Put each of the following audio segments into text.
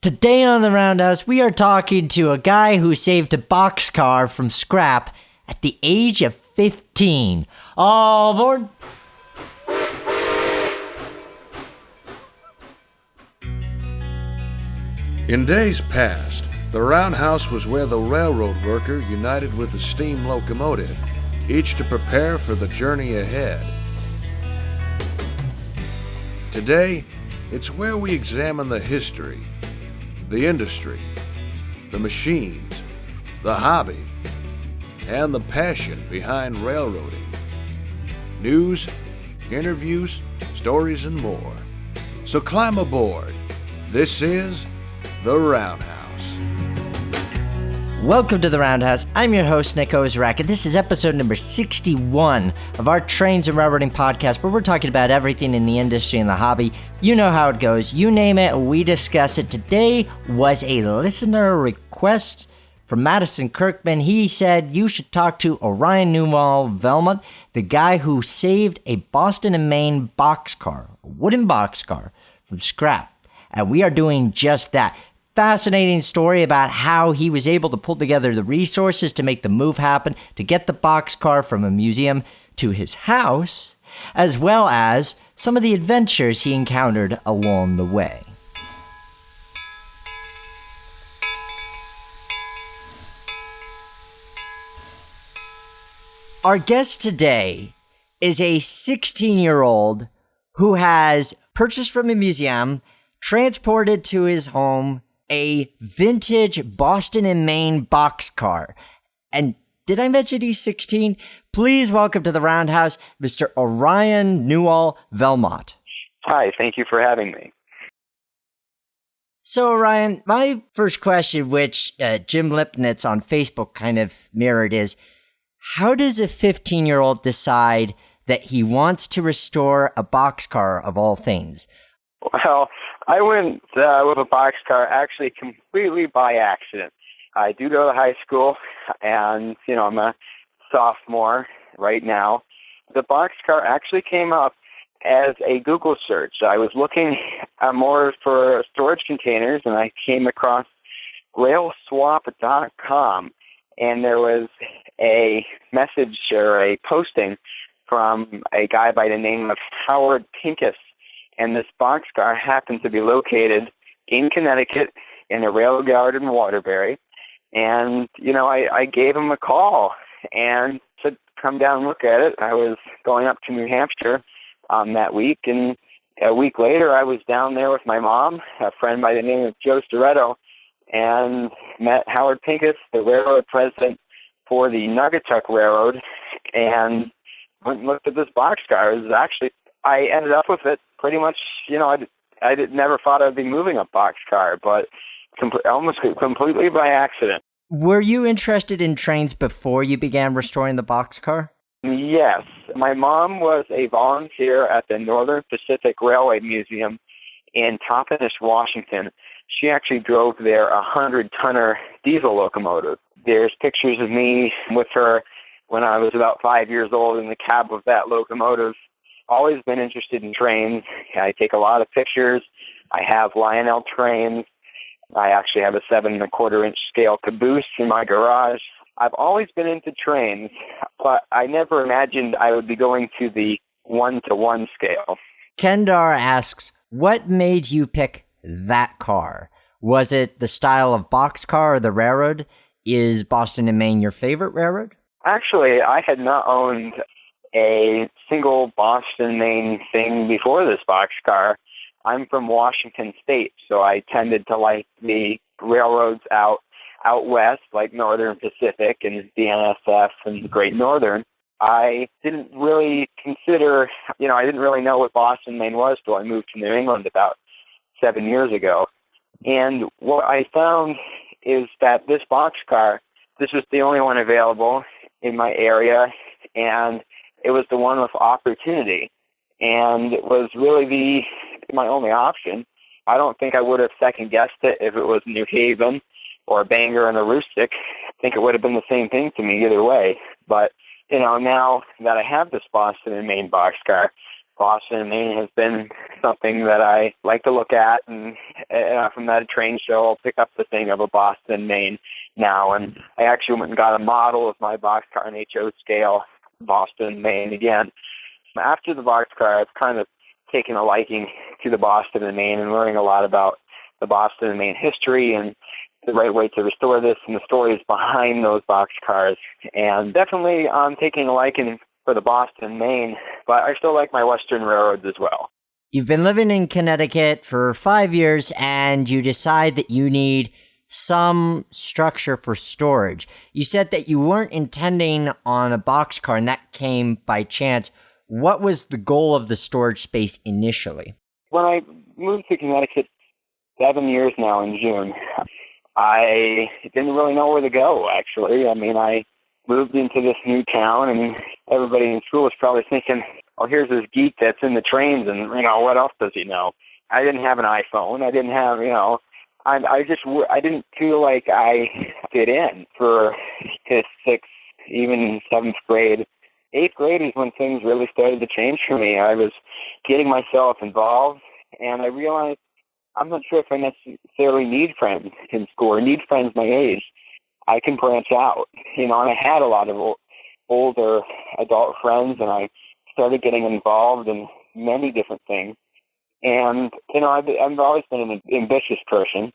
Today on the Roundhouse, we are talking to a guy who saved a boxcar from scrap at the age of 15. All aboard! In days past, the roundhouse was where the railroad worker united with the steam locomotive, each to prepare for the journey ahead. Today, it's where we examine the history, the industry, the machines, the hobby, and the passion behind railroading. News, interviews, stories, and more. So climb aboard. This is The Roundhouse. Welcome to The Roundhouse. I'm your host, Nick Ozrak, and this is episode number 61 of our Trains and Railroading podcast, where we're talking about everything in the industry and the hobby. You know how it goes. You name it, we discuss it. Today was a listener request from Madison Kirkman. He said you should talk to Orion Newall-Veillemot, the guy who saved a Boston and Maine boxcar, a wooden boxcar, from scrap. And we are doing just that. Fascinating story about how he was able to pull together the resources to make the move happen, to get the boxcar from a museum to his house, as well as some of the adventures he encountered along the way. Our guest today is a 16-year-old who has purchased from a museum, transported to his home, a vintage Boston and Maine boxcar. And did I mention he's 16? Please welcome to the Roundhouse, Mr. Orion Newall-Veillemot. Hi, thank you for having me. So, Orion, my first question, which Jim Lipnitz on Facebook kind of mirrored, is how does a 15-year-old decide that he wants to restore a boxcar of all things? Well, I went with a boxcar actually completely by accident. I do go to high school, and, I'm a sophomore right now. The boxcar actually came up as a Google search. I was looking more for storage containers, and I came across railswap.com, and there was a message or a posting from a guy by the name of Howard Pincus. And this boxcar happened to be located in Connecticut in a rail yard in Waterbury. And, I gave him a call and said, come down and look at it. I was going up to New Hampshire that week. And a week later, I was down there with my mom, a friend by the name of Joe Storetto, and met Howard Pincus, the railroad president for the Nuggatuck Railroad, and went and looked at this boxcar. It was actually, I ended up with it pretty much, I never thought I'd be moving a boxcar, but almost completely by accident. Were you interested in trains before you began restoring the boxcar? Yes. My mom was a volunteer at the Northern Pacific Railway Museum in Toppenish, Washington. She actually drove their 100-tonner diesel locomotive. There's pictures of me with her when I was about 5 years old in the cab of that locomotive. Always been interested in trains. I take a lot of pictures. I have Lionel trains. I actually have a 7.25-inch scale caboose in my garage. I've always been into trains, but I never imagined I would be going to the 1-to-1 scale. Kendar asks, what made you pick that car? Was it the style of boxcar or the railroad? Is Boston and Maine your favorite railroad? Actually, I had not owned a single Boston, Maine thing before this boxcar. I'm from Washington State, so I tended to like the railroads out west, like Northern Pacific and the NSF and the Great Northern. I didn't really consider, I didn't really know what Boston, Maine was till I moved to New England about 7 years ago. And what I found is that this boxcar, this was the only one available in my area, and it was the one with opportunity, and it was really my only option. I don't think I would have second-guessed it if it was New Haven or a Bangor and a Rustic. I think it would have been the same thing to me either way. But, now that I have this Boston and Maine boxcar, Boston, Maine has been something that I like to look at, and if I'm at a train show, I'll pick up the thing of a Boston, Maine now, and I actually went and got a model of my boxcar on HO scale, Boston, Maine again. After the boxcar, I've kind of taken a liking to the Boston and Maine and learning a lot about the Boston and Maine history and the right way to restore this and the stories behind those boxcars. And definitely I'm taking a liking for the Boston, Maine, but I still like my Western railroads as well. You've been living in Connecticut for 5 years, and you decide that you need some structure for storage. You said that you weren't intending on a boxcar, and that came by chance. What was the goal of the storage space initially? When I moved to Connecticut 7 years now in June, I didn't really know where to go, actually. I mean, I moved into this new town, and everybody in school was probably thinking, oh, here's this geek that's in the trains, and, what else does he know? I didn't have an iPhone. I didn't have, I didn't feel like I fit in for his sixth, even seventh grade. Eighth grade is when things really started to change for me. I was getting myself involved, and I realized I'm not sure if I necessarily need friends in school or need friends my age. I can branch out, and I had a lot of older adult friends, and I started getting involved in many different things. And, I've always been an ambitious person,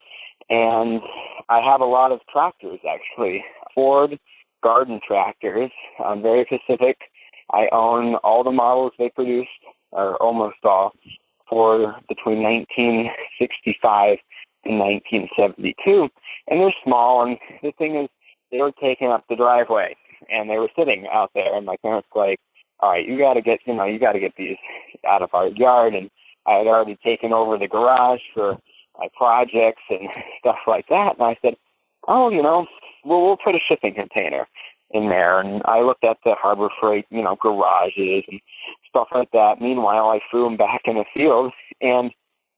and I have a lot of tractors, actually. Ford garden tractors. I'm very specific. I own all the models they produced, or almost all, for between 1965 and 1972. And they're small, and the thing is, they were taking up the driveway, and they were sitting out there, and my parents were like, all right, you got to get these out of our yard. And I had already taken over the garage for my projects and stuff like that. And I said, oh, we'll put a shipping container in there. And I looked at the Harbor Freight, garages and stuff like that. Meanwhile, I threw them back in the field, and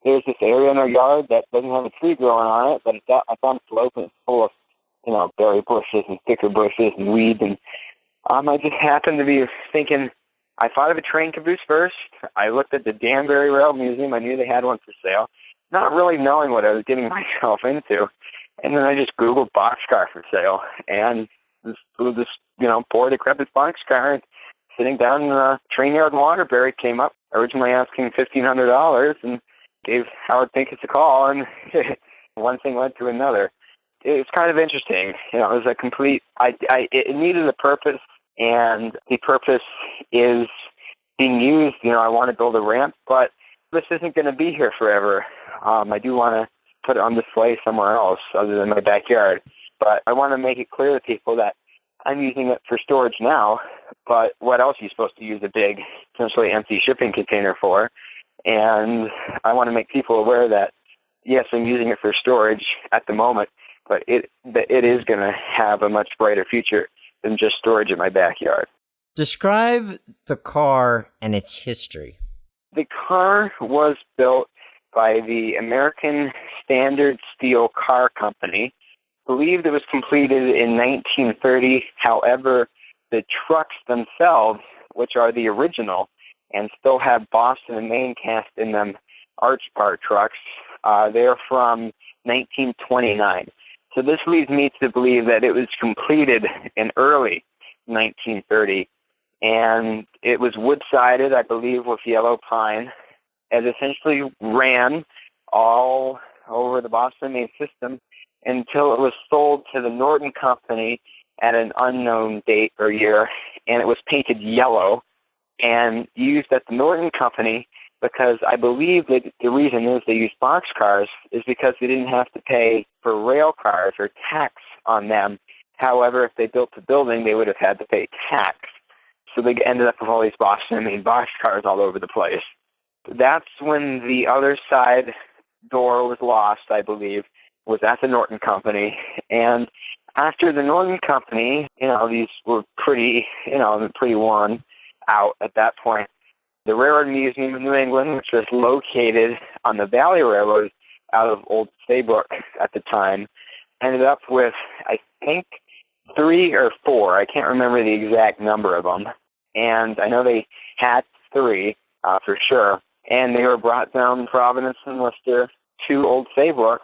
there's this area in our yard that doesn't have a tree growing on it, but I found a slope and it's full of, berry bushes and thicker bushes and weeds. And I just happened to be thinking, I thought of a train caboose first. I looked at the Danbury Rail Museum. I knew they had one for sale, not really knowing what I was getting myself into. And then I just Googled boxcar for sale, and this poor decrepit boxcar sitting down in the train yard in Waterbury came up, originally asking $1,500, and gave Howard Pincus a call, and one thing led to another. It was kind of interesting. It was a complete, it needed a purpose, and the purpose is being used. I want to build a ramp, but this isn't going to be here forever. I do want to put it on display somewhere else other than my backyard, but I want to make it clear to people that I'm using it for storage now, but what else are you supposed to use a big, essentially empty shipping container for? And I want to make people aware that, yes, I'm using it for storage at the moment, but it is going to have a much brighter future than just storage in my backyard. Describe the car and its history. The car was built by the American Standard Steel Car Company. I believe it was completed in 1930. However, the trucks themselves, which are the original and still have Boston and Maine cast in them arch bar trucks, they're from 1929. So this leads me to believe that it was completed in early 1930, and it was wood-sided, I believe, with yellow pine, and essentially ran all over the Boston Maine system until it was sold to the Norton Company at an unknown date or year, and it was painted yellow and used at the Norton Company because I believe that the reason is they used boxcars is because they didn't have to pay for rail cars or tax on them. However, if they built the building, they would have had to pay tax. So they ended up with all these Boston and Maine boxcars all over the place. That's when the other side door was lost, I believe, was at the Norton Company. And after the Norton Company, these were pretty worn out at that point. The Railroad Museum of New England, which was located on the Valley Railroad out of Old Saybrook at the time, ended up with, I think, 3 or 4. I can't remember the exact number of them. And I know they had 3. for sure. And they were brought down Providence and Worcester to Old Saybrook.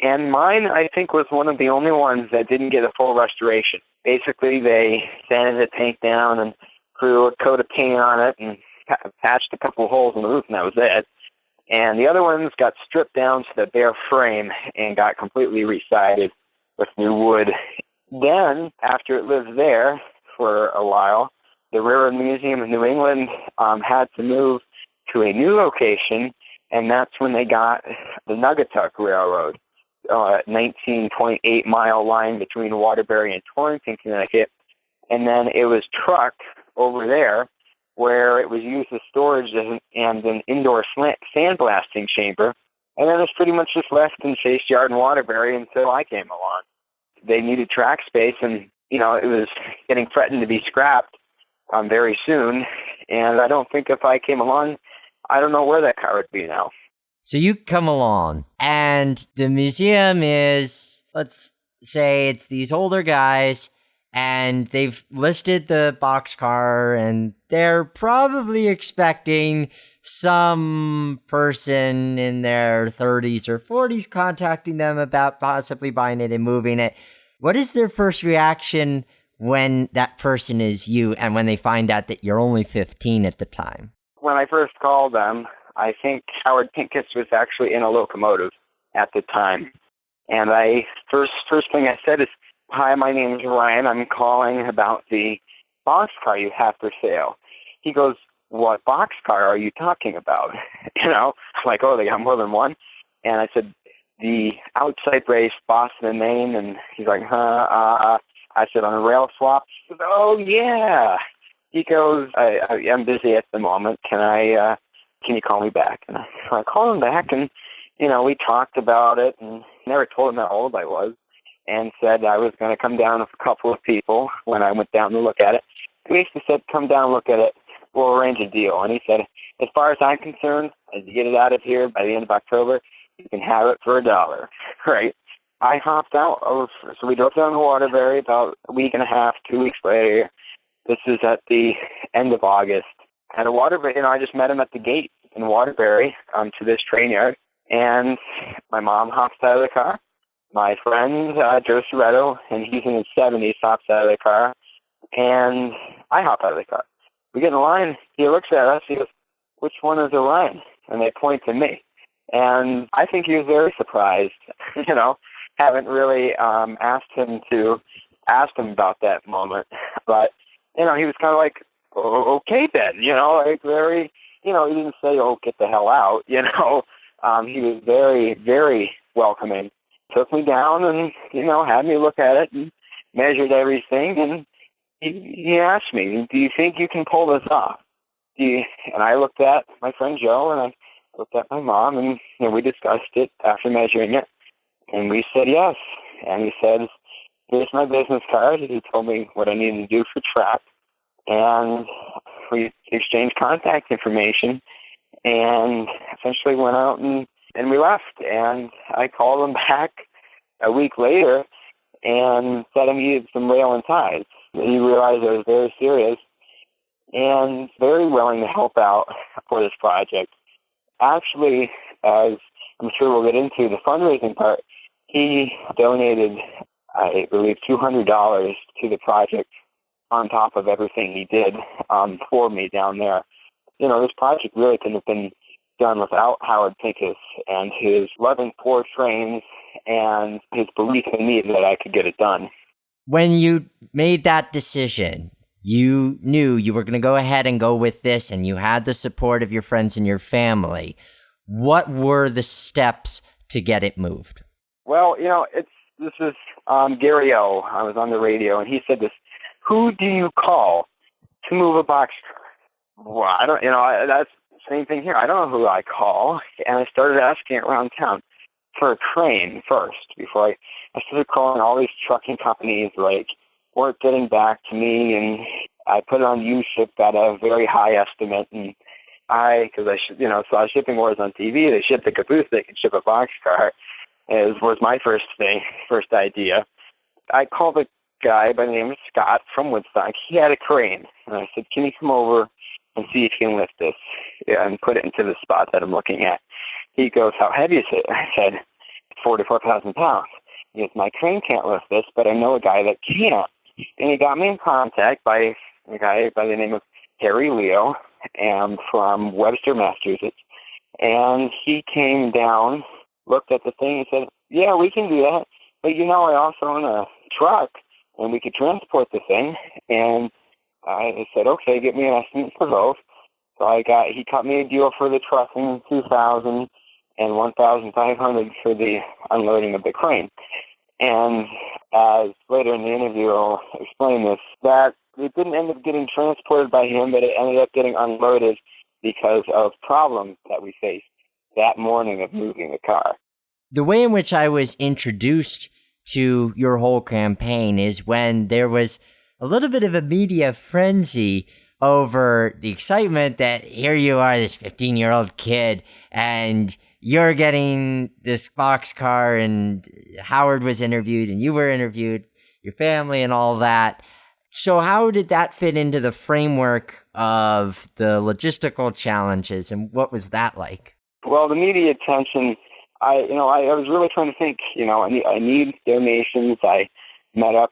And mine, I think, was one of the only ones that didn't get a full restoration. Basically, they sanded the tank down and threw a coat of paint on it and patched a couple of holes in the roof, and that was it. And the other ones got stripped down to the bare frame and got completely resided with new wood. Then, after it lived there for a while, the Railroad Museum of New England had to move to a new location, and that's when they got the Naugatuck Railroad, 19.8-mile line between Waterbury and Torrington, Connecticut. And then it was trucked over there, where it was used as storage and an indoor sandblasting chamber. And then it was pretty much just left in Chase Yard and Waterbury until I came along. They needed track space, and, it was getting threatened to be scrapped very soon. And I don't think if I came along, I don't know where that car would be now. So you come along, and the museum is, let's say it's these older guys, and they've listed the boxcar, and they're probably expecting some person in their 30s or 40s contacting them about possibly buying it and moving it. What is their first reaction when that person is you, and when they find out that you're only 15 at the time? When I first called them, I think Howard Pincus was actually in a locomotive at the time. And first thing I said is, "Hi, my name is Ryan. I'm calling about the boxcar you have for sale." He goes, "What boxcar are you talking about?" I'm like, "Oh, they got more than one?" And I said, "The outside race, Boston and Maine." And he's like, "Huh?" I said, "On a rail swap?" He goes, "Oh, yeah." He goes, I'm busy at the moment. Can you call me back?" And I called him back, and, we talked about it, and never told him how old I was, and said I was going to come down with a couple of people when I went down to look at it. He basically said, "Come down and look at it. We'll arrange a deal." And he said, "As far as I'm concerned, as you get it out of here by the end of October, you can have it for $1. Right? I hopped out. So we drove down to Waterbury about a week and a half, 2 weeks later. This is at the end of August. At a Waterbury, I just met him at the gate in Waterbury to this train yard. And my mom hops out of the car. My friend, Joe Soretto, and he's in his 70s, hops out of the car. And I hop out of the car. We get in line. He looks at us. He goes, "Which one is Orion?" And they point to me. And I think he was very surprised. Haven't really asked him about that moment. But, he was kind of like, "Oh, okay then," like very, he didn't say, "Oh, get the hell out," He was very, very welcoming. Took me down and, had me look at it and measured everything. And he asked me, "Do you think you can pull this off?" And I looked at my friend Joe, and I looked at my mom, and we discussed it after measuring it. And we said yes. And he said, "Here's my business card." He told me what I needed to do for track. And we exchanged contact information and essentially went out and we left. And I called him back a week later and said I needed some rail and ties. He realized I was very serious and very willing to help out for this project. Actually, as I'm sure we'll get into the fundraising part, he donated, I believe, $200 to the project on top of everything he did for me down there. This project really couldn't have been done without Howard Pincus and his loving for trains and his belief in me that I could get it done. When you made that decision, you knew you were going to go ahead and go with this, and you had the support of your friends and your family. What were the steps to get it moved? Well, this is Gary O. I was on the radio, and he said this: "Who do you call to move a boxcar?" Well, I don't, that's the same thing here. I don't know who I call. And I started asking around town for a train first before I started calling all these trucking companies, weren't getting back to me. And I put it on U-Ship at a very high estimate. And because I saw shipping wars on TV, they shipped a caboose, they could ship a boxcar. Was my first idea. I called a guy by the name of Scott from Woodstock. He had a crane. And I said, "Can you come over and see if you can lift this and put it into the spot that I'm looking at. He goes, how heavy is it? I said, 44,000 pounds. He goes, my crane can't lift this, but I know a guy that can. And he got me in contact by a guy by the name of Harry Leo, and from Webster, Massachusetts. And he came down, looked at the thing, and said, yeah, we can do that. But, I also own a truck, and we could transport the thing. And I said, okay, get me an estimate for both. So he cut me a deal for the trucking, $2,000, and $1,500 for the unloading of the crane. And as later in the interview I'll explain this, that it didn't end up getting transported by him, but it ended up getting unloaded because of problems that we faced that morning of moving the car. The way in which I was introduced to your whole campaign is when there was a little bit of a media frenzy over the excitement that here you are, this 15-year-old kid, and you're getting this boxcar, and Howard was interviewed, and you were interviewed, your family and all that. So how did that fit into the framework of the logistical challenges, and what was that like? Well, the media attention, I was really trying to think, I need donations. I met up,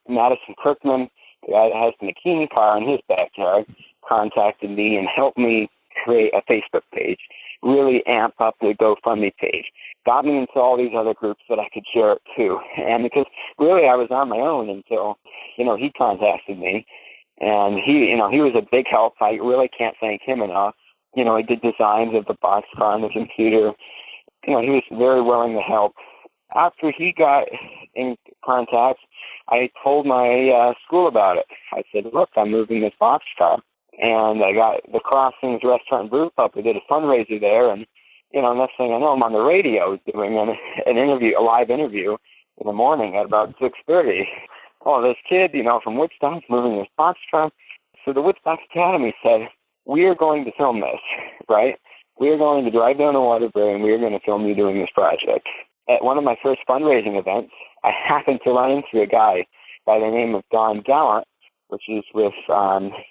Madison Kirkman, the guy that has the McKean car in his backyard, contacted me and helped me create a Facebook page, really amp up the GoFundMe page, got me into all these other groups that I could share it to. And because really I was on my own until, he contacted me, and he was a big help. I really can't thank him enough. He did designs of the boxcar on the computer. He was very willing to help. After he got in contact, I told my school about it. I said, look, I'm moving this boxcar. And I got the Crossings Restaurant and Brew Pub. We did a fundraiser there. And, next thing I know, I'm on the radio doing an interview, a live interview in the morning at about 6:30. Oh, this kid, from Woodstock, moving this boxcar. So the Woodstock Academy said, we are going to film this, right? We are going to drive down to Waterbury, and we are going to film you doing this project. At one of my first fundraising events, I happened to run into a guy by the name of Don Gallant, which is with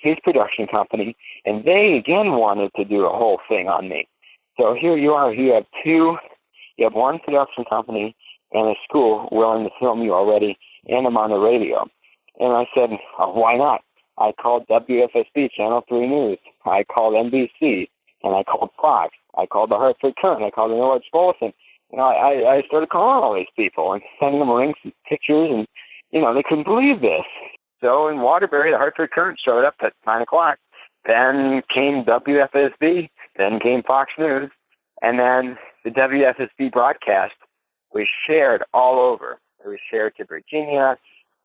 his production company, and they again wanted to do a whole thing on me. So here you are, you have one production company and a school willing to film you already, and I'm on the radio. And I said, oh, why not? I called WFSB, Channel 3 News. I called NBC, and I called Fox. I called the Hartford Courant. I called the Norwich Bulletin. I started calling all these people and sending them links and pictures, and, they couldn't believe this. So in Waterbury, the Hartford Courant showed up at 9 o'clock. Then came WFSB. Then came Fox News. And then the WFSB broadcast was shared all over. It was shared to Virginia.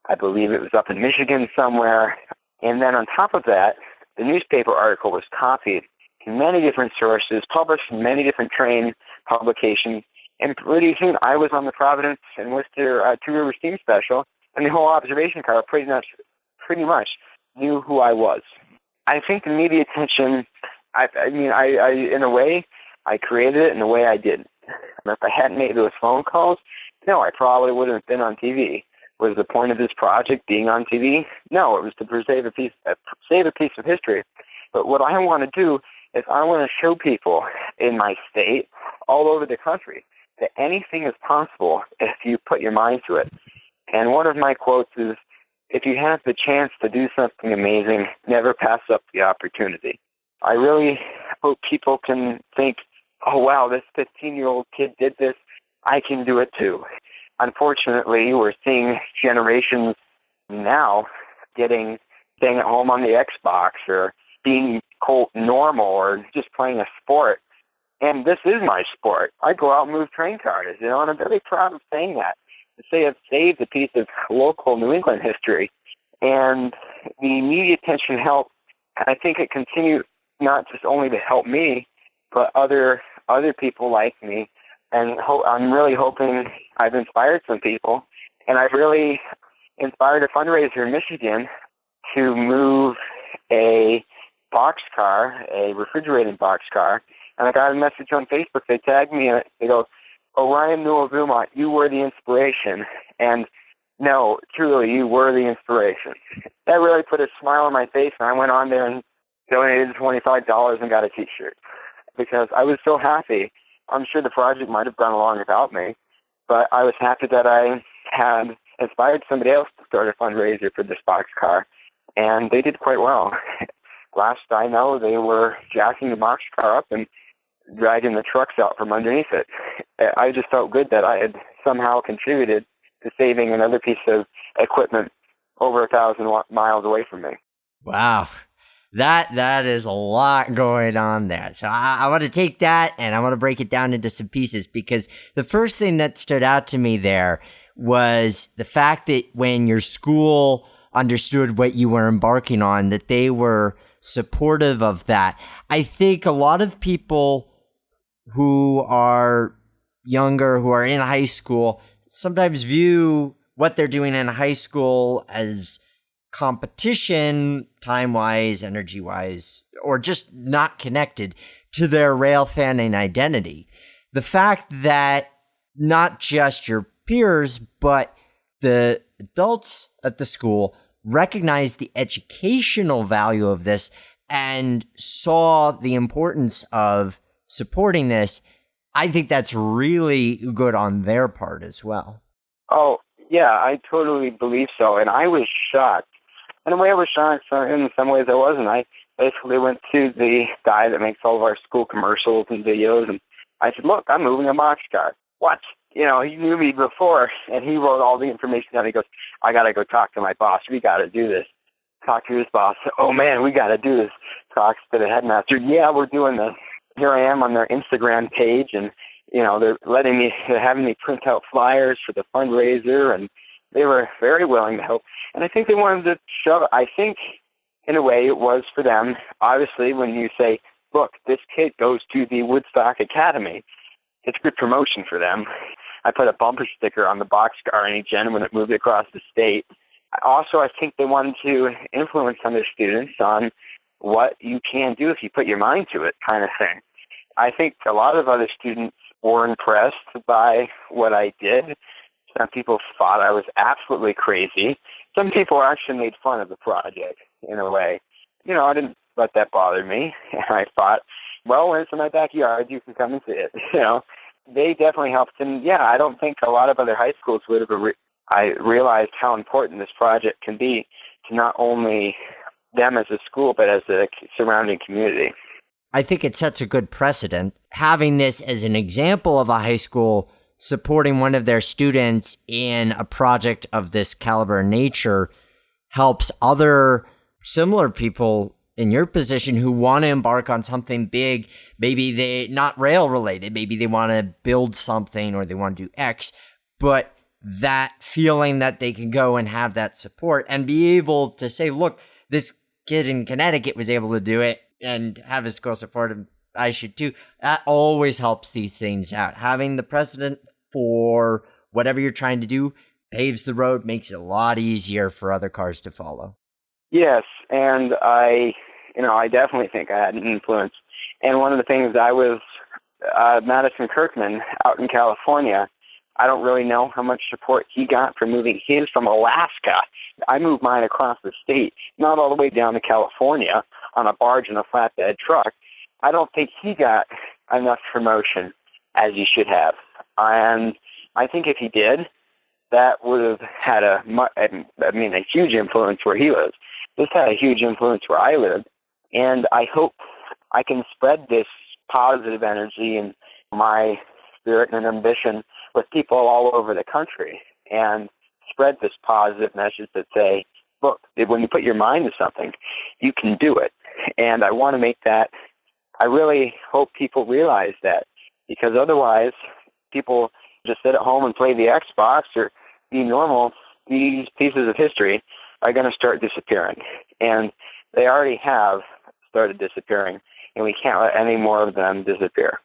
I believe it was up in Michigan somewhere. And then on top of that, the newspaper article was copied in many different sources, published in many different train publications. And pretty soon I was on the Providence and Worcester Two River Steam Special, and the whole observation car pretty much knew who I was. I think the media attention, I in a way, I created it in the way I did. If I hadn't made those phone calls, no, I probably wouldn't have been on TV. Was the point of this project being on TV? No, it was to save a piece of history. But what I want to do is I want to show people in my state, all over the country, that anything is possible if you put your mind to it. And one of my quotes is, if you have the chance to do something amazing, never pass up the opportunity. I really hope people can think, oh, wow, this 15-year-old kid did this. I can do it too. Unfortunately, we're seeing generations now staying at home on the Xbox or being, quote, normal or just playing a sport. And this is my sport. I go out and move train cars, and I'm very proud of saying that. To say I've saved a piece of local New England history. And the media attention helped. I think it continued not just only to help me, but other people like me. And I'm really hoping I've inspired some people. And I've really inspired a fundraiser in Michigan to move a boxcar, a refrigerated boxcar. And I got a message on Facebook. They tagged me in it. They go, Orion Newall-Veillemot, you were the inspiration. And no, truly, you were the inspiration. That really put a smile on my face, and I went on there and donated $25 and got a T-shirt because I was so happy. I'm sure the project might have gone along without me, but I was happy that I had inspired somebody else to start a fundraiser for this boxcar, and they did quite well. Last I know, they were jacking the boxcar up and dragging the trucks out from underneath it. I just felt good that I had somehow contributed to saving another piece of equipment over 1,000 miles away from me. Wow. That is a lot going on there. So I want to take that and I want to break it down into some pieces, because the first thing that stood out to me there was the fact that when your school understood what you were embarking on, that they were supportive of that. I think a lot of people who are younger, who are in high school, sometimes view what they're doing in high school as competition, time-wise, energy-wise, or just not connected to their rail fanning identity. The fact that not just your peers, but the adults at the school recognize the educational value of this and saw the importance of supporting this, I think that's really good on their part as well. Oh, yeah, I totally believe so. And I was shocked. In a way, I was shocked. In some ways, I wasn't. I basically went to the guy that makes all of our school commercials and videos, and I said, look, I'm moving a boxcar. What? You know, he knew me before, and he wrote all the information down. He goes, I got to go talk to my boss. We got to do this. Talk to his boss. Oh, man, we got to do this. Talks to the headmaster. Yeah, we're doing this. Here I am on their Instagram page, and, you know, they're having me print out flyers for the fundraiser, and they were very willing to help. And I think they wanted to show, I think, in a way, it was for them. Obviously, when you say, look, this kid goes to the Woodstock Academy, it's good promotion for them. I put a bumper sticker on the boxcar in each end when it moved across the state. Also, I think they wanted to influence other students on what you can do if you put your mind to it, kind of thing. I think a lot of other students were impressed by what I did. Some people thought I was absolutely crazy. Some people actually made fun of the project in a way. You know, I didn't let that bother me. I thought, well, when it's in my backyard, you can come and see it. You know, they definitely helped. And yeah, I don't think a lot of other high schools would have. I realized how important this project can be to not only them as a school, but as a surrounding community. I think it sets a good precedent. Having this as an example of a high school supporting one of their students in a project of this caliber and nature helps other similar people in your position who want to embark on something big. Maybe they not rail related, maybe they want to build something or they want to do X, but that feeling that they can go and have that support and be able to say, look, this kid in Connecticut was able to do it and have his school support him, I should too. That always helps these things out. Having the precedent for whatever you're trying to do paves the road, makes it a lot easier for other cars to follow. Yes, and I definitely think I had an influence. And one of the things I was, Madison Kirkman out in California, I don't really know how much support he got for moving his from Alaska. I moved mine across the state, not all the way down to California on a barge and a flatbed truck. I don't think he got enough promotion as he should have. And I think if he did, that would have had a huge influence where he lives. This had a huge influence where I live. And I hope I can spread this positive energy and my spirit and ambition with people all over the country and spread this positive message that say, look, when you put your mind to something, you can do it. And I want to make that, I really hope people realize that, because otherwise people just sit at home and play the Xbox or be normal. These pieces of history are going to start disappearing. And they already have started disappearing, and we can't let any more of them disappear.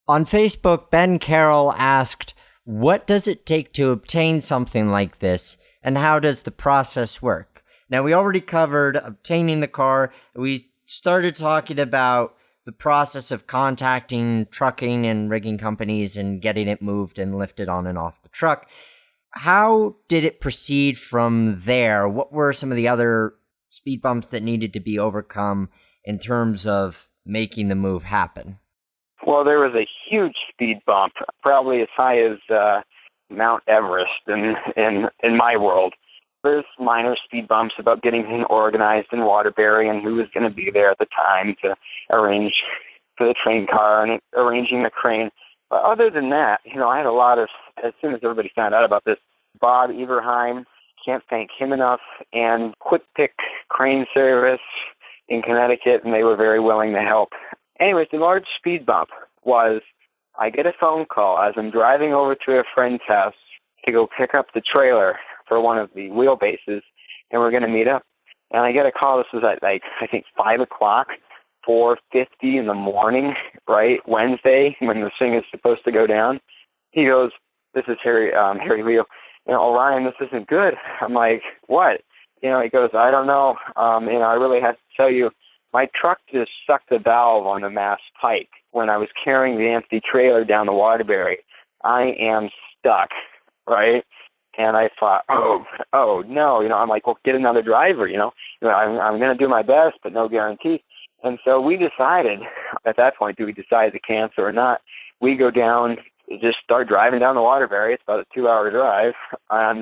On Facebook, Ben Carroll asked, what does it take to obtain something like this, and how does the process work? Now, we already covered obtaining the car. We started talking about the process of contacting trucking and rigging companies and getting it moved and lifted on and off the truck. How did it proceed from there? What were some of the other speed bumps that needed to be overcome? in terms of making the move happen? Well, there was a huge speed bump, probably as high as Mount Everest in my world. There's minor speed bumps about getting things organized in Waterbury and who was going to be there at the time to arrange for the train car and arranging the crane. But other than that, I had a lot of, as soon as everybody found out about this, Bob Everheim, can't thank him enough, and Quick Pick Crane Service in Connecticut, and they were very willing to help. Anyways, the large speed bump was I get a phone call as I'm driving over to a friend's house to go pick up the trailer for one of the wheelbases, and we're going to meet up. And I get a call. This was at, I think, 5 o'clock, 4:50 in the morning, right, Wednesday, when the thing is supposed to go down. He goes, "This is Harry Leo. Orion, this isn't good." I'm like, "What?" He goes, "I don't know. I really have to tell you, my truck just sucked the valve on the mass pipe when I was carrying the empty trailer down the Waterbury. I am stuck," right? And I thought, oh no, I'm like, well, get another driver, I'm going to do my best, but no guarantee. And so we decided, at that point, do we decide to cancel or not? We go down, just start driving down the Waterbury. It's about a 2-hour drive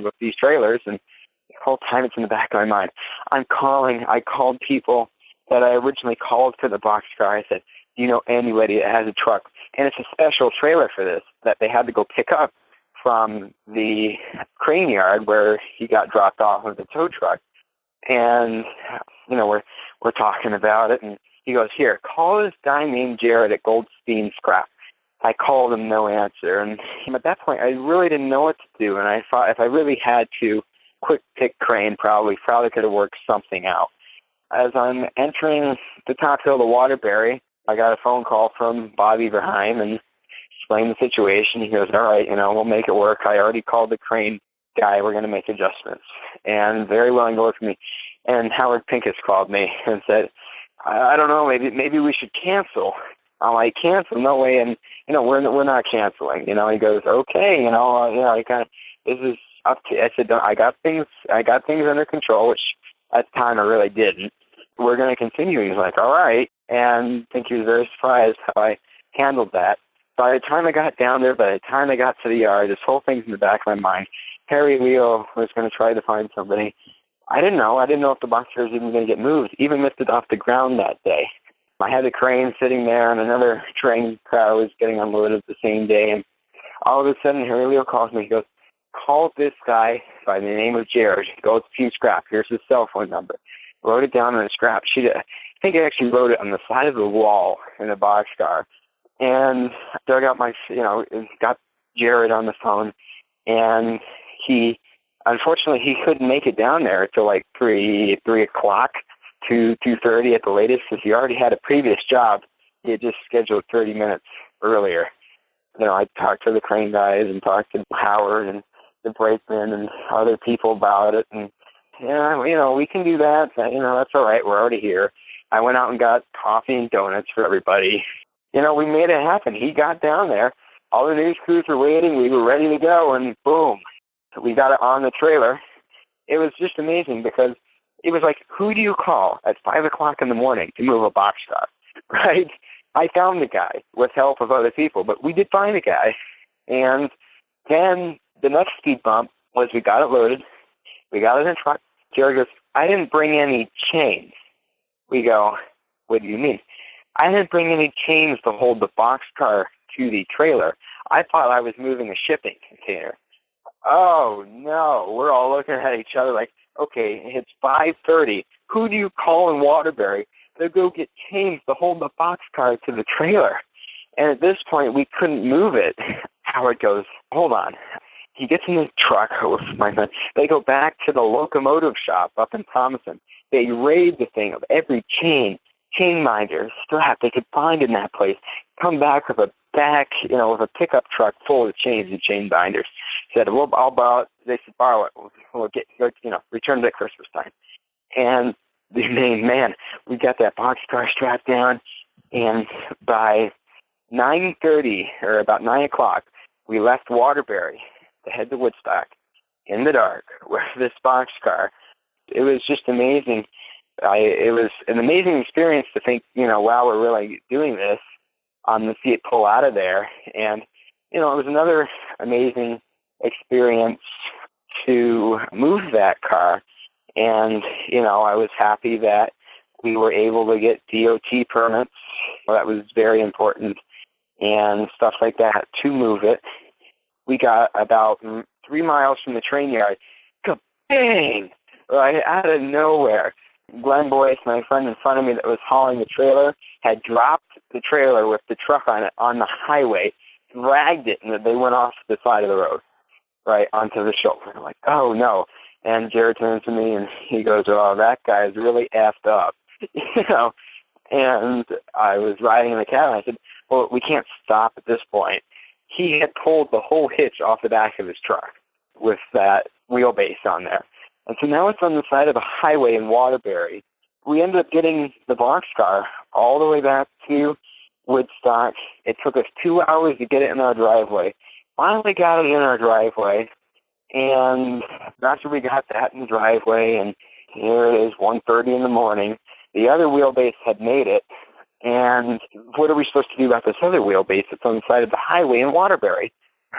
with these trailers, and the whole time it's in the back of my mind. I called people that I originally called for the Boxcar. I said, "Do you know anybody that has a truck?" And it's a special trailer for this that they had to go pick up from the crane yard where he got dropped off of the tow truck. And, we're talking about it, and he goes, "Here, call this guy named Jared at Goldstein Scrap." I called him, no answer. And at that point, I really didn't know what to do. And I thought if I really had to, Quick Pick Crane probably could have worked something out. As I'm entering the top hill of Waterbury, I got a phone call from Bob Everheim and explained the situation. He goes, "All right, we'll make it work. I already called the crane guy. We're going to make adjustments." And very willing to work with me. And Howard Pincus called me and said, I don't know, maybe we should cancel." I'm like, "Cancel? No way." And, we're not canceling. He goes, "Okay, this is up to," I said, I got things under control, which at the time I really didn't. "We're going to continue." He's like, "All right." And I think he was very surprised how I handled that. By the time I got down there, by the time I got to the yard, this whole thing's in the back of my mind. Harry Leo was going to try to find somebody. I didn't know if the Boxcar was even going to get moved, even lifted off the ground that day. I had the crane sitting there, and another train car was getting unloaded the same day. And all of a sudden, Harry Leo calls me. He goes, "Call this guy by the name of Jared. Goldstein Scrap. Here's his cell phone number." Wrote it down on a scrap sheet. I think I actually wrote it on the side of the wall in the Boxcar. And dug out got Jared on the phone, and unfortunately, he couldn't make it down there until like 3 o'clock to 2:30 at the latest, because he already had a previous job. He had just scheduled 30 minutes earlier. I talked to the crane guys and talked to Howard and the brakeman and other people about it, and we can do that. That's all right. We're already here. I went out and got coffee and donuts for everybody. We made it happen. He got down there. All the news crews were waiting. We were ready to go, and boom, we got it on the trailer. It was just amazing because it was like, who do you call at 5 o'clock in the morning to move a Boxcar, right? I found the guy with help of other people, but we did find a guy. And then the next speed bump was we got it loaded. We got it in the truck. Jerry goes, "I didn't bring any chains." We go, "What do you mean?" "I didn't bring any chains to hold the Boxcar to the trailer. I thought I was moving a shipping container." Oh, no. We're all looking at each other like, okay, it's 5:30. Who do you call in Waterbury to go get chains to hold the Boxcar to the trailer? And at this point, we couldn't move it. Howard goes, "Hold on." He gets in his truck with my friend. They go back to the locomotive shop up in Thomason. They raid the thing of every chain minder, strap they could find in that place. Come back with a with a pickup truck full of chains and chain binders. Said, "Well, I'll borrow it." They said, "Borrow it. We'll return it at Christmas time." And the main man, we got that Boxcar strapped down, and by 9:30 or about 9 o'clock, we left Waterbury to head to Woodstock in the dark with this Boxcar. It was just amazing. it was an amazing experience to think, wow, we're really doing this, to see it pull out of there. And, it was another amazing experience to move that car. And, I was happy that we were able to get DOT permits. That was very important, and stuff like that to move it. We got about 3 miles from the train yard. Bang! Right out of nowhere. Glenn Boyce, my friend in front of me that was hauling the trailer, had dropped the trailer with the truck on it on the highway, dragged it, and they went off the side of the road, right, onto the shoulder. I'm like, oh, no. And Jared turns to me, and he goes, oh, that guy is really effed up. And I was riding in the cab, and I said, well, we can't stop at this point. He had pulled the whole hitch off the back of his truck with that wheelbase on there. And so now it's on the side of a highway in Waterbury. We ended up getting the Boxcar all the way back to Woodstock. It took us 2 hours to get it in our driveway. Finally got it in our driveway, and after we got that in the driveway, and here it is, 1:30 in the morning, the other wheelbase had made it, and what are we supposed to do about this other wheelbase that's on the side of the highway in Waterbury,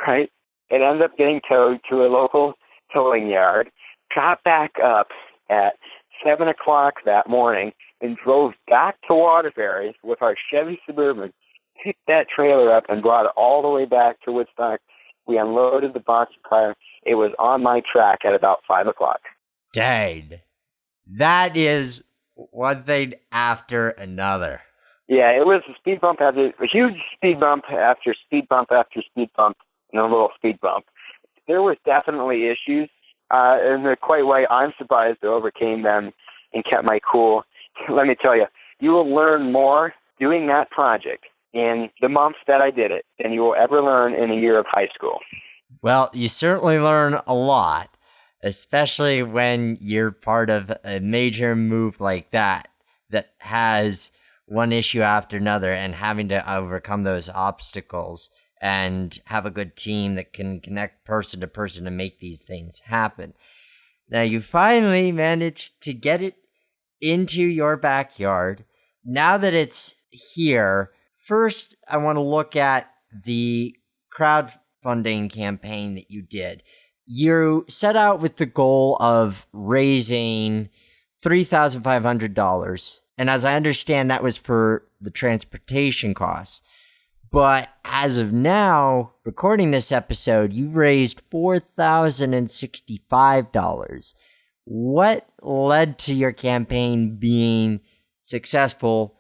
right? It ended up getting towed to a local towing yard, got back up at 7 o'clock that morning, and drove back to Waterbury with our Chevy Suburban, picked that trailer up, and brought it all the way back to Woodstock. We unloaded the Boxcar. It was on my track at about 5 o'clock. Dang. That is one thing after another. Yeah, it was a speed bump after a huge speed bump after speed bump after speed bump, and a little speed bump. There was definitely issues, and they're quite right. I'm surprised I overcame them and kept my cool. Let me tell you, you will learn more doing that project in the months that I did it than you will ever learn in a year of high school. Well, you certainly learn a lot, especially when you're part of a major move like that has one issue after another, and having to overcome those obstacles and have a good team that can connect person to person to make these things happen. Now, you finally managed to get it into your backyard. Now that it's here, first I want to look at the crowdfunding campaign that you did. You set out with the goal of raising $3,500, and as I understand, that was for the transportation costs. But as of now, recording this episode, you've raised $4,065. What led to your campaign being successful,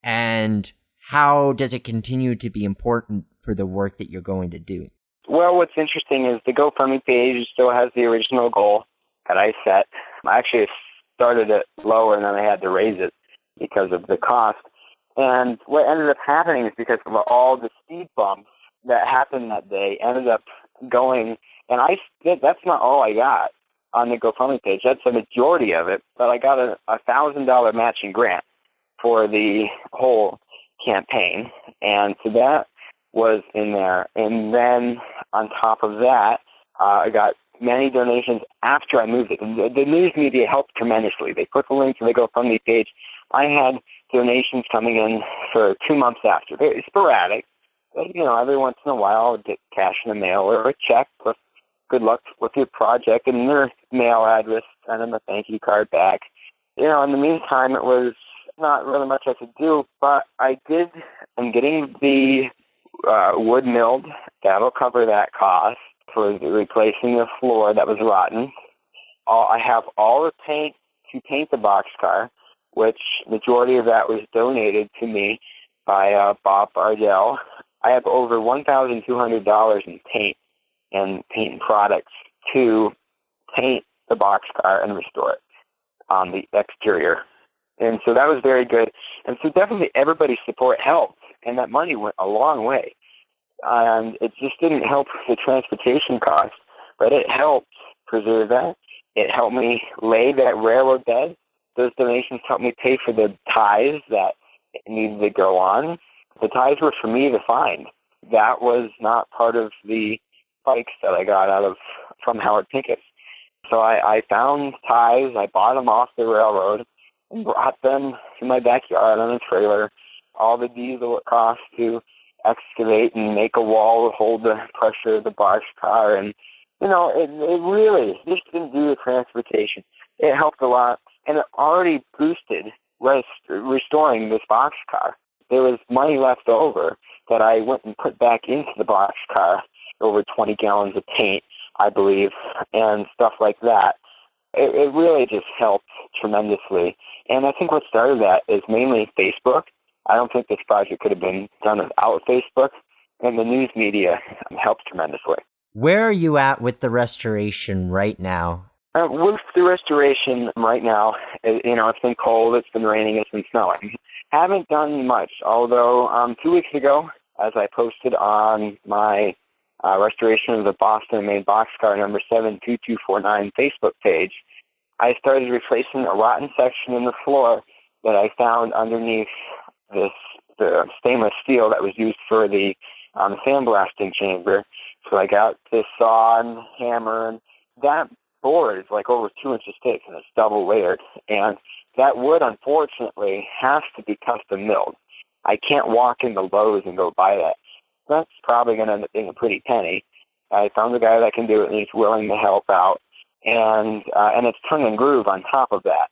and how does it continue to be important for the work that you're going to do? Well, what's interesting is the GoFundMe page still has the original goal that I set. I actually started it lower, and then I had to raise it because of the cost. And what ended up happening is because of all the speed bumps that happened that day, ended up going, and that's not all I got on the GoFundMe page. That's the majority of it, but I got a $1,000 matching grant for the whole campaign, and so that was in there. And then on top of that, I got many donations after I moved it. The news media helped tremendously. They put the link to the GoFundMe page. I had donations coming in for 2 months after. Very sporadic, but every once in a while I'll get cash in the mail or a check with good luck with your project and their mail address, send them a thank you card back. In the meantime, it was not really much I could do, but I'm getting the wood milled. That'll cover that cost for replacing the floor that was rotten. I have all the paint to paint the Boxcar, which majority of that was donated to me by Bob Bardell. I have over $1,200 in paint and paint products to paint the Boxcar and restore it on the exterior. And so that was very good. And so definitely everybody's support helped, and that money went a long way. And it just didn't help the transportation costs, but it helped preserve that. It helped me lay that railroad bed. Those donations helped me pay for the ties that needed to go on. The ties were for me to find. That was not part of the bikes that I got from Howard Pincus. So I found ties. I bought them off the railroad, and brought them to my backyard on a trailer. All the diesel it cost to excavate and make a wall to hold the pressure of the boxcar. And, it really just didn't do the transportation. It helped a lot, and it already boosted restoring this boxcar. There was money left over that I went and put back into the boxcar, over 20 gallons of paint, I believe, and stuff like that. It really just helped tremendously. And I think what started that is mainly Facebook. I don't think this project could have been done without Facebook, and the news media helped tremendously. Where are you at with the restoration right now? With the restoration right now, it's been cold, it's been raining, it's been snowing. Haven't done much, although 2 weeks ago, as I posted on my restoration of the Boston, Maine Boxcar number 72249 Facebook page, I started replacing a rotten section in the floor that I found underneath the stainless steel that was used for the sandblasting chamber. So I got this saw and hammer, and that board is like over 2 inches thick, and it's double layered. And that wood, unfortunately, has to be custom milled. I can't walk into Lowe's and go buy that. That's probably going to end up being a pretty penny. I found a guy that can do it, and he's willing to help out. And it's tongue and groove on top of that.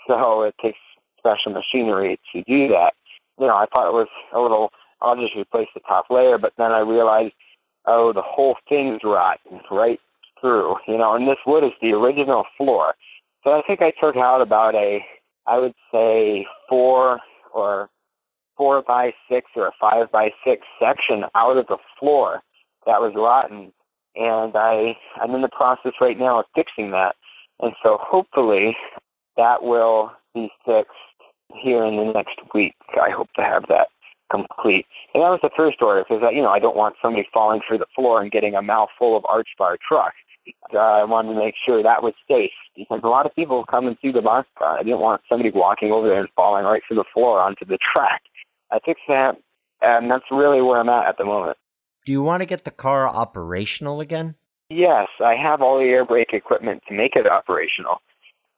So it takes special machinery to do that. I thought it was a little, I'll just replace the top layer, but then I realized, the whole thing's rotten right through, and this wood is the original floor. So I think I took out about I would say 4 by 6 or a 5 by 6 section out of the floor that was rotten. And I'm in the process right now of fixing that. And so hopefully that will be fixed here in the next week. I hope to have that complete. And that was the first order, because I don't want somebody falling through the floor and getting a mouthful of arch bar truck. I wanted to make sure that was safe, because a lot of people come and see the boxcar. I didn't want somebody walking over there and falling right through the floor onto the track. I fixed that, and that's really where I'm at the moment. Do you want to get the car operational again? Yes, I have all the air brake equipment to make it operational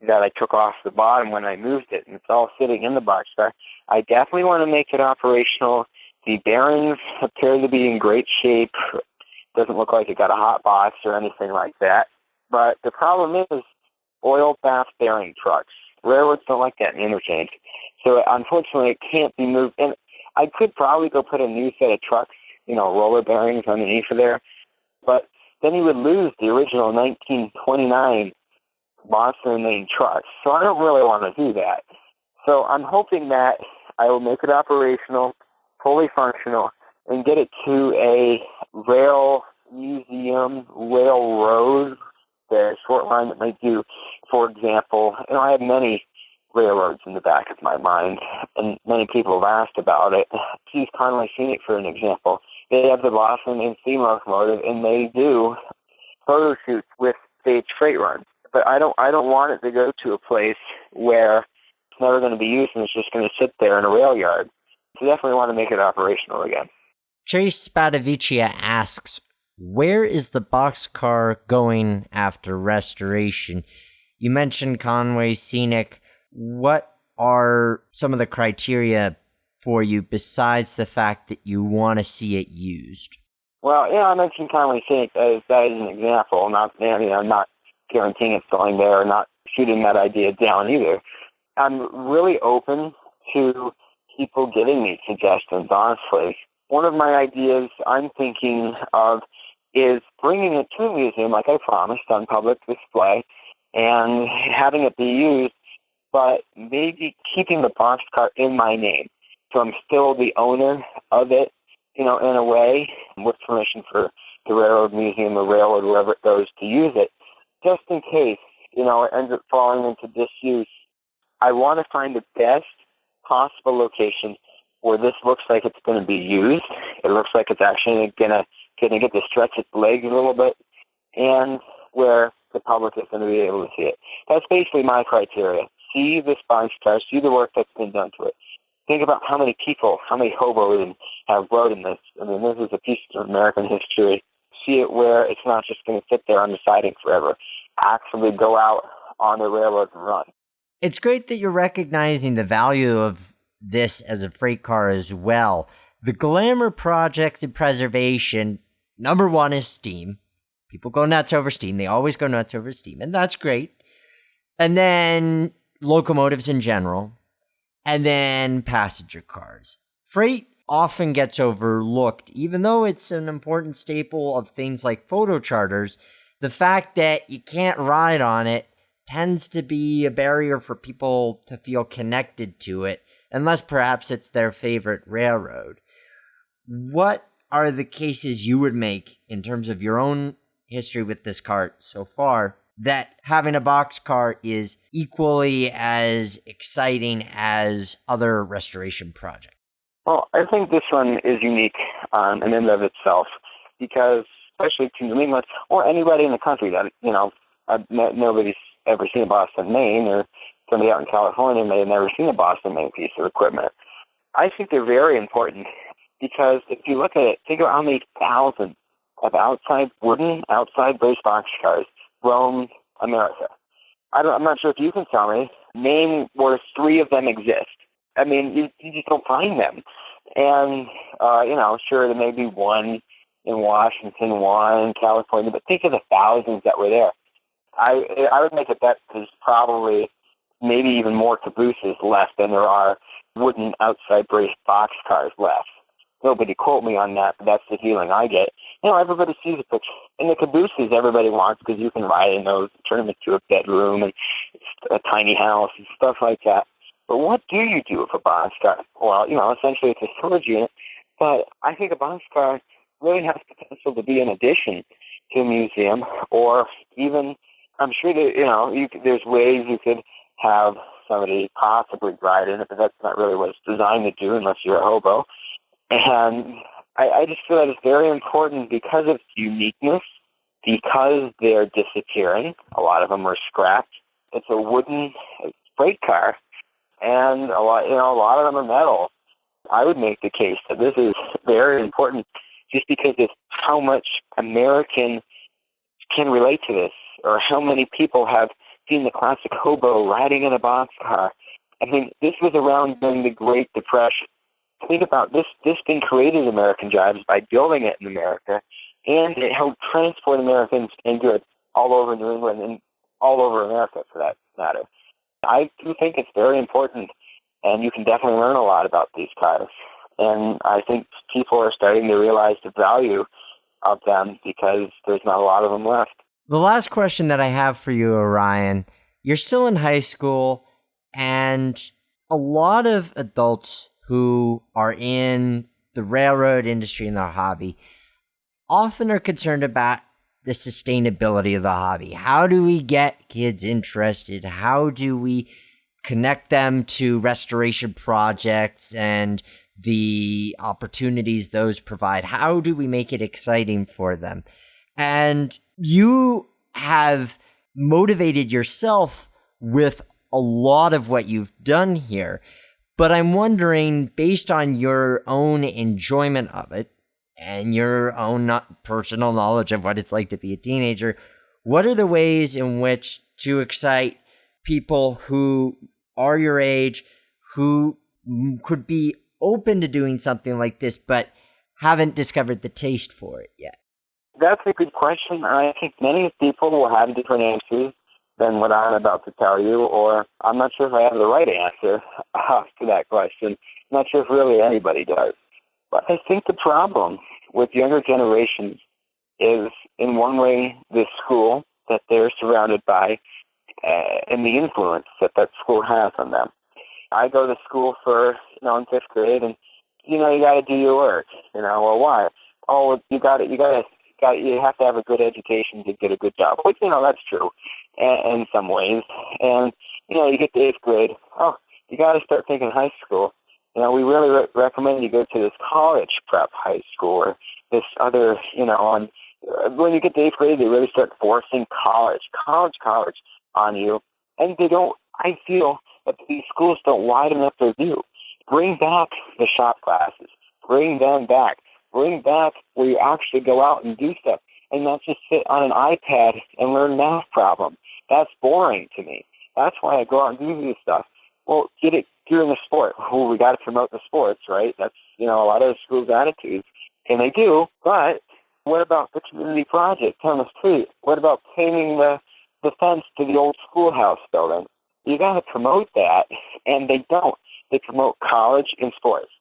that I took off the bottom when I moved it, and it's all sitting in the boxcar. I definitely want to make it operational. The bearings appear to be in great shape. Doesn't look like it got a hot box or anything like that. But the problem is oil bath bearing trucks. Railroads don't like that in interchange. So unfortunately it can't be moved. And I could probably go put a new set of trucks, roller bearings underneath of there. But then you would lose the original 1929 Boston, Maine trucks. So I don't really want to do that. So I'm hoping that I will make it operational, fully functional, and get it to a rail museum, railroad, the short line that might do, for example, I have many railroads in the back of my mind, and many people have asked about it. Use Conway Scenic for an example. They have the Boston and steam locomotive, and they do photo shoots with stage freight runs. But I don't want it to go to a place where it's never going to be used and it's just going to sit there in a rail yard. So definitely want to make it operational again. Chase Spadavicia asks, where is the boxcar going after restoration? You mentioned Conway Scenic. What are some of the criteria for you besides the fact that you want to see it used? Well, I mentioned Conway Scenic as that is an example. I'm not guaranteeing it's going there, or not shooting that idea down either. I'm really open to people giving me suggestions, honestly. One of my ideas I'm thinking of is bringing it to a museum, like I promised, on public display, and having it be used, but maybe keeping the boxcar in my name. So I'm still the owner of it, in a way, with permission for the Railroad Museum or Railroad, wherever it goes, to use it. Just in case, it ends up falling into disuse. I want to find the best possible location where this looks like it's going to be used. It looks like it's actually going to get to stretch its legs a little bit, and where the public is going to be able to see it. That's basically my criteria. See this boxcar, see the work that's been done to it. Think about how many people, how many hobos have rode in this. This is a piece of American history. See it where it's not just going to sit there on the siding forever. Actually go out on the railroad and run. It's great that you're recognizing the value of this as a freight car as well. The glamour projects in preservation, number one is steam. People go nuts over steam. They always go nuts over steam, and that's great. And then locomotives in general, and then passenger cars. Freight often gets overlooked, even though it's an important staple of things like photo charters. The fact that you can't ride on it tends to be a barrier for people to feel connected to it, unless perhaps it's their favorite railroad. What are the cases you would make in terms of your own history with this cart so far that having a boxcar is equally as exciting as other restoration projects? Well, I think this one is unique in and of itself because, especially to New England or anybody in the country that, nobody's ever seen a Boston, Maine, or somebody out in California may have never seen a Boston, Maine piece of equipment. I think they're very important because if you look at it, think about how many thousands of wooden outside-braced boxcars roam America. I'm not sure if you can tell me, name where 3 of them exist. I mean, you just don't find them. And, sure, there may be one in Washington, one in California, but think of the thousands that were there. I would make a bet there's probably maybe even more cabooses left than there are wooden outside braced boxcars left. Nobody quote me on that, but that's the feeling I get. Everybody sees a picture. And the cabooses everybody wants because you can ride in those, turn them into a bedroom and a tiny house and stuff like that. But what do you do with a boxcar? Well, essentially it's a storage unit, but I think a boxcar really has potential to be an addition to a museum, or even, I'm sure that, there's ways you could have somebody possibly ride in it, but that's not really what it's designed to do unless you're a hobo. And I just feel that it's very important because of its uniqueness, because they're disappearing. A lot of them are scrapped. It's a wooden freight car. And a lot of them are metal. I would make the case that this is very important just because of how much American can relate to this, or how many people have seen the classic hobo riding in a boxcar. I mean, this was around during the Great Depression. Think about this. This thing created American jobs by building it in America, and it helped transport Americans and goods all over New England and all over America, for that matter. I do think it's very important, and you can definitely learn a lot about these cars. And I think people are starting to realize the value of them because there's not a lot of them left. The last question that I have for you, Orion, you're still in high school, and a lot of adults who are in the railroad industry and their hobby often are concerned about the sustainability of the hobby. How do we get kids interested? How do we connect them to restoration projects and the opportunities those provide? How do we make it exciting for them? And you have motivated yourself with a lot of what you've done here. But I'm wondering, based on your own enjoyment of it, and your own personal knowledge of what it's like to be a teenager, what are the ways in which to excite people who are your age, who could be open to doing something like this, but haven't discovered the taste for it yet? That's a good question. I think many people will have different answers than what I'm about to tell you, or I'm not sure if I have the right answer to that question. I'm not sure if really anybody does. But I think the problem with younger generations is, in one way, the school that they're surrounded by and the influence that school has on them. I go to school in 5th grade, and you got to do your work. Well, why? Oh, you have to have a good education to get a good job. Which that's true, in some ways. And you get to 8th grade. Oh, you got to start thinking high school. We really recommend you go to this college prep high school, or this other, when you get to 8th grade, they really start forcing college on you. And I feel that these schools don't widen up their view. Bring back the shop classes. Bring them back. Bring back where you actually go out and do stuff, and not just sit on an iPad and learn math problems. That's boring to me. That's why I go out and do this stuff. Well, get it during the sport. Oh, we got to promote the sports, right? That's, a lot of the school's attitudes. And they do, but what about the community project on the street? What about painting the fence to the old schoolhouse building? You got to promote that, and they don't. They promote college and sports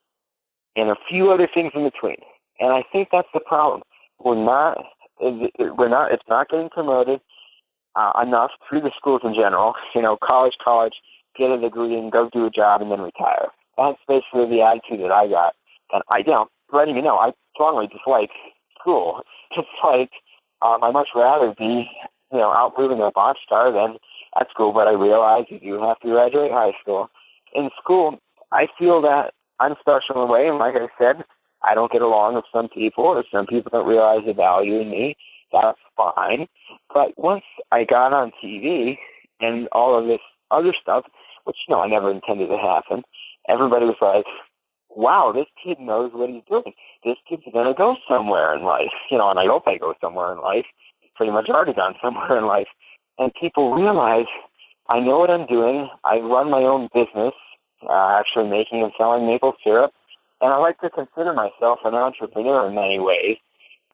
and a few other things in between. And I think that's the problem. It's not getting promoted enough through the schools in general. College, get a degree and go do a job and then retire. That's basically the attitude that I got. And letting you know, I strongly dislike school. Just like, I'd much rather be, out moving a Boxcar than at school, but I realize you do have to graduate high school. In school, I feel that I'm special in a way, and like I said, I don't get along with some people, or some people don't realize the value in me. That's fine. But once I got on TV and all of this other stuff, which, I never intended to happen, everybody was like, wow, this kid knows what he's doing. This kid's going to go somewhere in life. And I hope I go somewhere in life. Pretty much already gone somewhere in life. And people realize I know what I'm doing. I run my own business, actually making and selling maple syrup. And I like to consider myself an entrepreneur in many ways.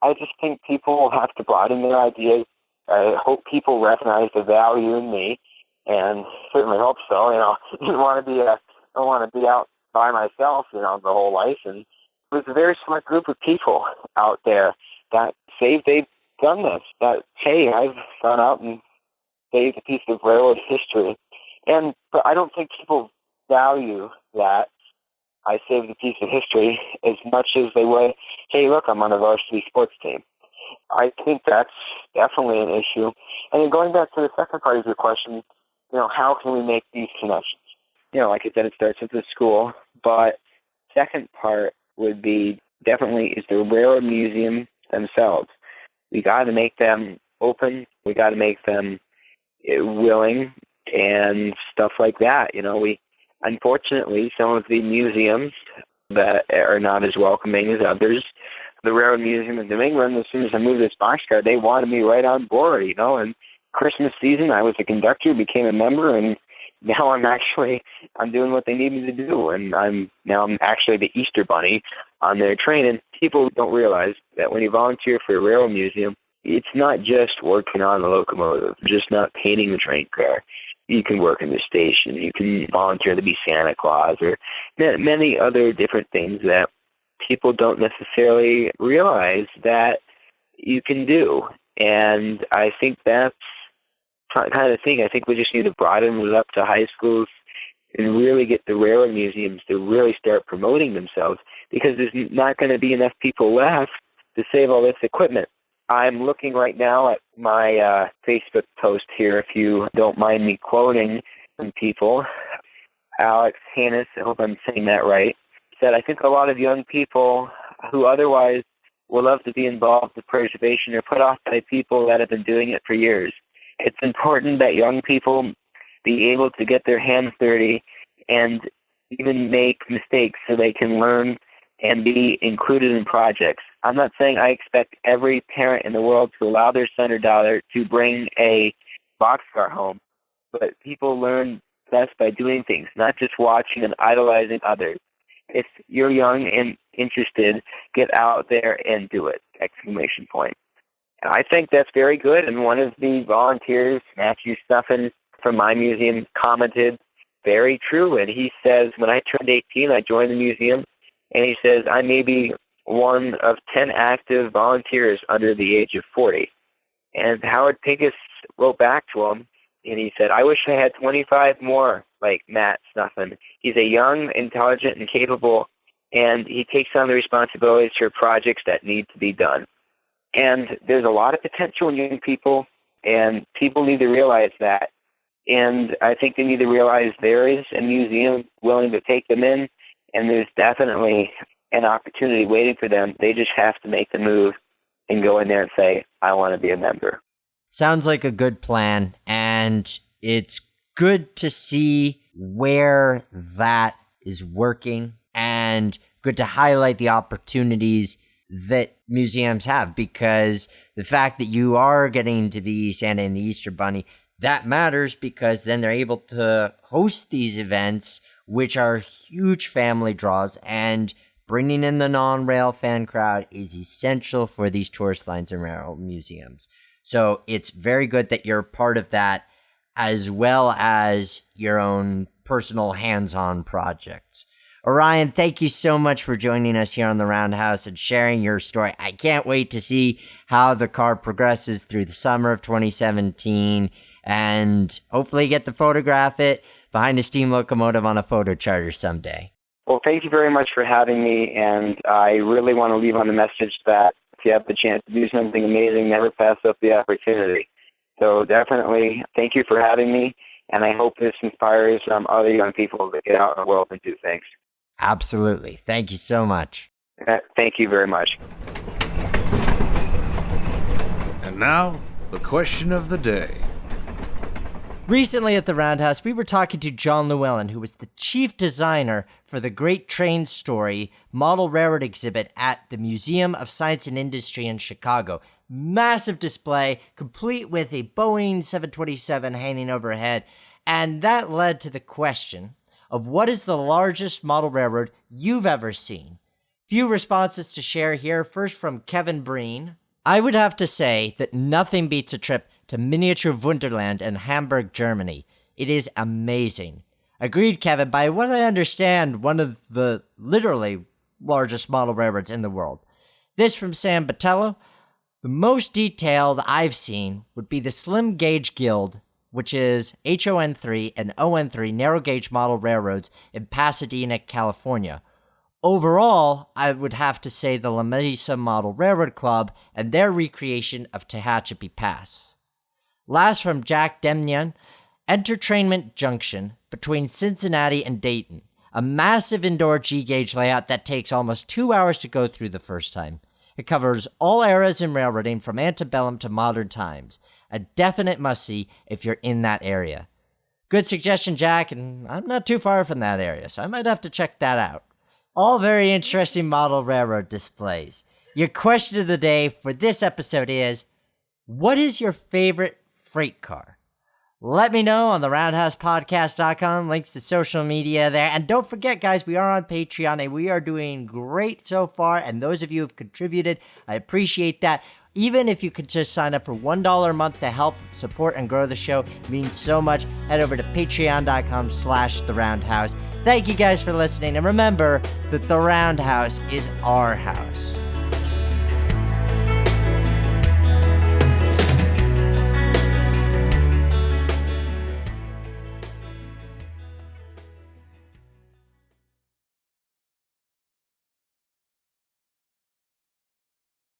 I just think people have to broaden their ideas. I hope people recognize the value in me, and certainly hope so. I don't want to be out by myself, the whole life. And there's a very select group of people out there that say they've done this. That, hey, I've gone out and saved a piece of railroad history, but I don't think people value that. I saved a piece of history as much as they would, hey, look, I'm on a varsity sports team. I think that's definitely an issue. And then going back to the second part of your question, how can we make these connections? Like I said, it starts with the school, but second part would be definitely is the railroad museum themselves. We got to make them open. We got to make them willing and stuff like that. Unfortunately, some of the museums that are not as welcoming as others. The Railroad Museum in New England, as soon as I moved this Boxcar, they wanted me right on board, And Christmas season, I was a conductor, became a member, and now I'm doing what they need me to do. And I'm actually the Easter Bunny on their train. And people don't realize that when you volunteer for a Railroad Museum, it's not just working on the locomotive, just not painting the train car. You can work in the station. You can volunteer to be Santa Claus or many other different things that people don't necessarily realize that you can do. And I think that's kind of thing. I think we just need to broaden it up to high schools and really get the railroad museums to really start promoting themselves, because there's not going to be enough people left to save all this equipment. I'm looking right now at my Facebook post here, if you don't mind me quoting some people. Alex Hannes, I hope I'm saying that right, said, I think a lot of young people who otherwise would love to be involved in preservation are put off by people that have been doing it for years. It's important that young people be able to get their hands dirty and even make mistakes so they can learn and be included in projects. I'm not saying I expect every parent in the world to allow their son or daughter to bring a Boxcar home, but people learn best by doing things, not just watching and idolizing others. If you're young and interested, get out there and do it! ! And I think that's very good. And one of the volunteers, Matthew Stuffin from my museum, commented, very true. And he says, when I turned 18, I joined the museum. And he says, I may be one of 10 active volunteers under the age of 40. And Howard Pincus wrote back to him, and he said, I wish I had 25 more like Matt Snuffin. He's a young, intelligent, and capable, and he takes on the responsibilities for projects that need to be done. And there's a lot of potential in young people, and people need to realize that. And I think they need to realize there is a museum willing to take them in, and there's definitely an opportunity waiting for them. They just have to make the move and go in there and say, I want to be a member. Sounds like a good plan, and it's good to see where that is working, and good to highlight the opportunities that museums have, because the fact that you are getting to be Santa and the Easter Bunny, that matters, because then they're able to host these events, which are huge family draws, and bringing in the non-rail fan crowd is essential for these tourist lines and rail museums. So it's very good that you're part of that, as well as your own personal hands-on projects. Orion, thank you so much for joining us here on the Roundhouse and sharing your story. I can't wait to see how the car progresses through the summer of 2017, and hopefully get to photograph it behind a steam locomotive on a photo charter someday. Well, thank you very much for having me, and I really want to leave on the message that if you have the chance to do something amazing, never pass up the opportunity. So definitely thank you for having me, and I hope this inspires other young people to get out in the world and do things. Absolutely. Thank you so much. Thank you very much. And now, the question of the day. Recently at the Roundhouse, we were talking to John Llewellyn, who was the chief designer for the Great Train Story model railroad exhibit at the Museum of Science and Industry in Chicago. Massive display, complete with a Boeing 727 hanging overhead. And that led to the question of what is the largest model railroad you've ever seen? Few responses to share here. First from Kevin Breen. I would have to say that nothing beats a trip to Miniature Wunderland in Hamburg, Germany. It is amazing. Agreed, Kevin. By what I understand, one of the literally largest model railroads in the world. This from Sam Botello. The most detailed I've seen would be the Slim Gauge Guild, which is HON3 and ON3 narrow gauge model railroads in Pasadena, California. Overall, I would have to say the La Mesa Model Railroad Club and their recreation of Tehachapi Pass. Last from Jack Demnian, Entertainment Junction between Cincinnati and Dayton, a massive indoor G-gauge layout that takes almost 2 hours to go through the first time. It covers all eras in railroading from antebellum to modern times. A definite must-see if you're in that area. Good suggestion, Jack, and I'm not too far from that area, so I might have to check that out. All very interesting model railroad displays. Your question of the day for this episode is, what is your favorite freight car? Let me know on the roundhousepodcast.com, links to social media there. And don't forget, guys, we are on Patreon, and we are doing great so far. And those of you who have contributed, I appreciate that. Even if you could just sign up for $1 a month to help support and grow the show, it means so much. Head over to patreon.com/theroundhouse. Thank you guys for listening. And remember that the Roundhouse is our house.